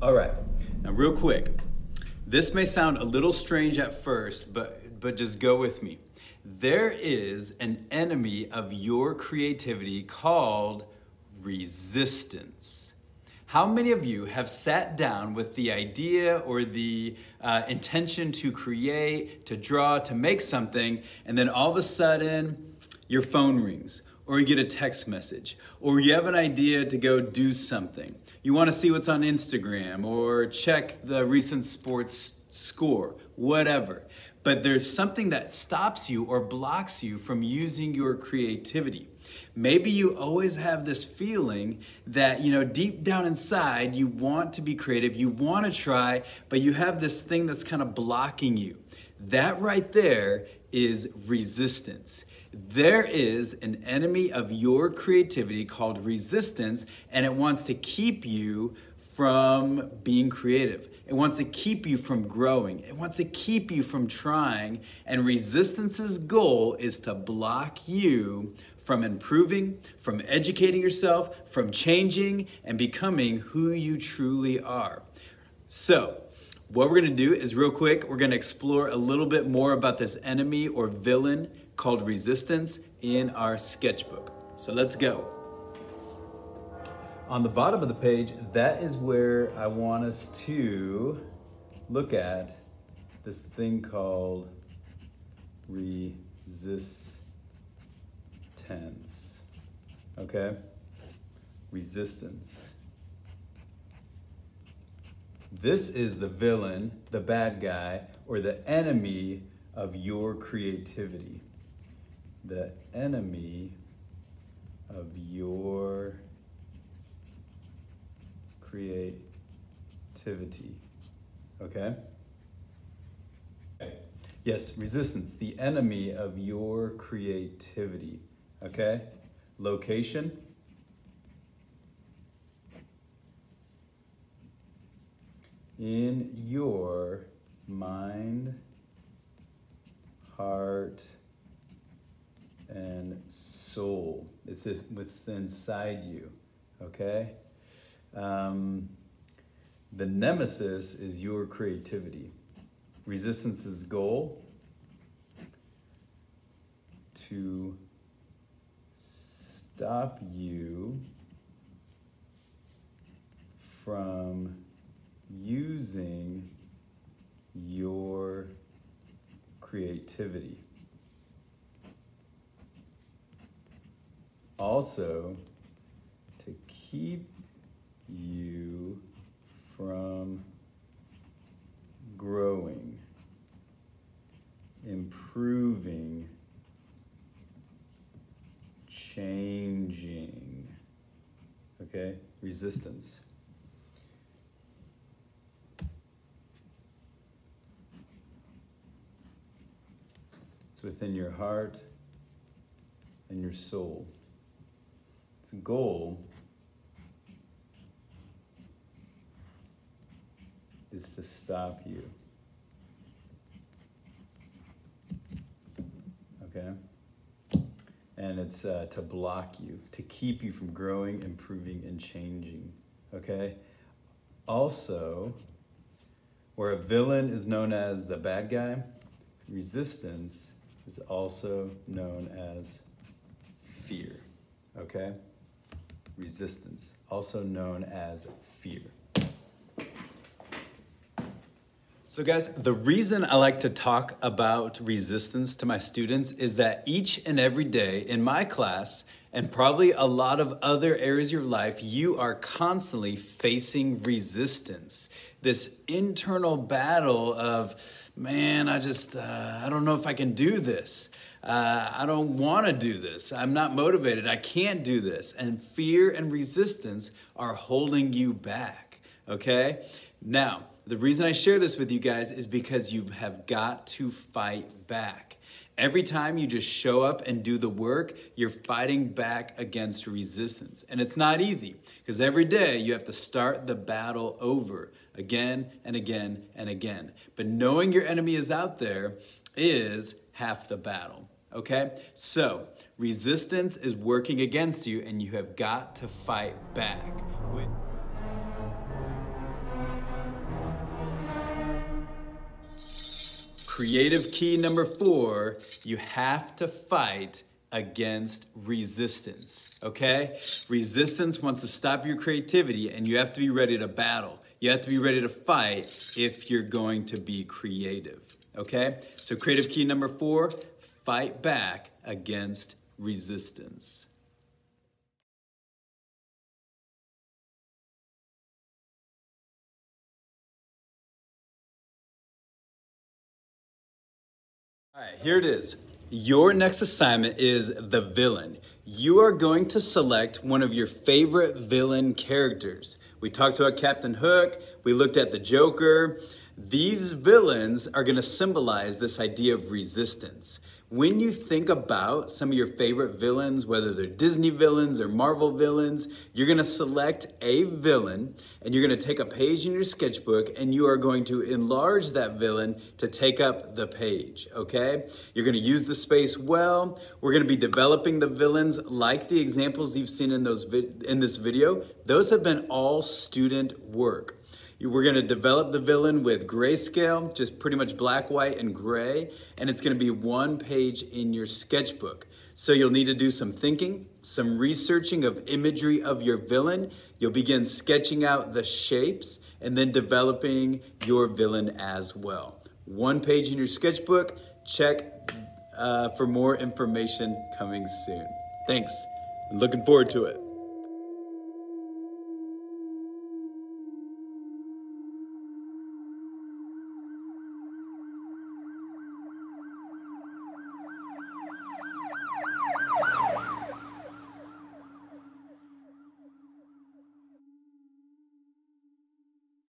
All right, now real quick. This may sound a little strange at first, but just go with me. There is an enemy of your creativity called resistance. How many of you have sat down with the idea or the intention to create, to draw, to make something, and then all of a sudden your phone rings, or you get a text message, or you have an idea to go do something. You want to see what's on Instagram or check the recent sports score, whatever. But there's something that stops you or blocks you from using your creativity. Maybe you always have this feeling that, deep down inside, you want to be creative, you want to try, but you have this thing that's kind of blocking you. That right there is resistance. There is an enemy of your creativity called resistance, and it wants to keep you from being creative. It wants to keep you from growing. It wants to keep you from trying. And resistance's goal is to block you from improving, from educating yourself, from changing and becoming who you truly are. So, what we're gonna do is real quick, we're gonna explore a little bit more about this enemy or villain called resistance in our sketchbook. So let's go. On the bottom of the page, that is where I want us to look at this thing called resistance. Okay? Resistance. This is the villain, the bad guy, or the enemy of your creativity. The enemy of your creativity. Okay? Yes, resistance, the enemy of your creativity. Okay? Location. In your mind, heart, and soul. It's what's inside you, okay? The nemesis is your creativity. Resistance's goal, to stop you from using your creativity. Also, to keep you from growing, improving, changing. Okay? Resistance. It's within your heart and your soul. Its goal is to stop you. Okay? And it's to block you, to keep you from growing, improving, and changing. Okay? Also, where a villain is known as the bad guy, resistance is also known as fear. Okay? Resistance, also known as fear. So guys, the reason I like to talk about resistance to my students is that each and every day in my class, and probably a lot of other areas of your life, you are constantly facing resistance. This internal battle of, man, I don't know if I can do this. I don't want to do this. I'm not motivated. I can't do this. And fear and resistance are holding you back, okay? Now, the reason I share this with you guys is because you have got to fight back. Every time you just show up and do the work, you're fighting back against resistance. And it's not easy because every day you have to start the battle over again and again and again. But knowing your enemy is out there is half the battle, okay? So resistance is working against you and you have got to fight back. Creative key number 4, you have to fight against resistance, okay? Resistance wants to stop your creativity, and you have to be ready to battle. You have to be ready to fight if you're going to be creative, okay? So creative key number 4, fight back against resistance. All right, here it is. Your next assignment is the villain. You are going to select one of your favorite villain characters. We talked about Captain Hook. We looked at the Joker. These villains are going to symbolize this idea of resistance. When you think about some of your favorite villains, whether they're Disney villains or Marvel villains, you're going to select a villain and you're going to take a page in your sketchbook and you are going to enlarge that villain to take up the page, okay? You're going to use the space well. We're going to be developing the villains like the examples you've seen in this video. Those have been all student work. We're going to develop the villain with grayscale, just pretty much black, white, and gray, and it's going to be one page in your sketchbook. So you'll need to do some thinking, some researching of imagery of your villain. You'll begin sketching out the shapes and then developing your villain as well. One page in your sketchbook. Check for more information coming soon. Thanks. I'm looking forward to it.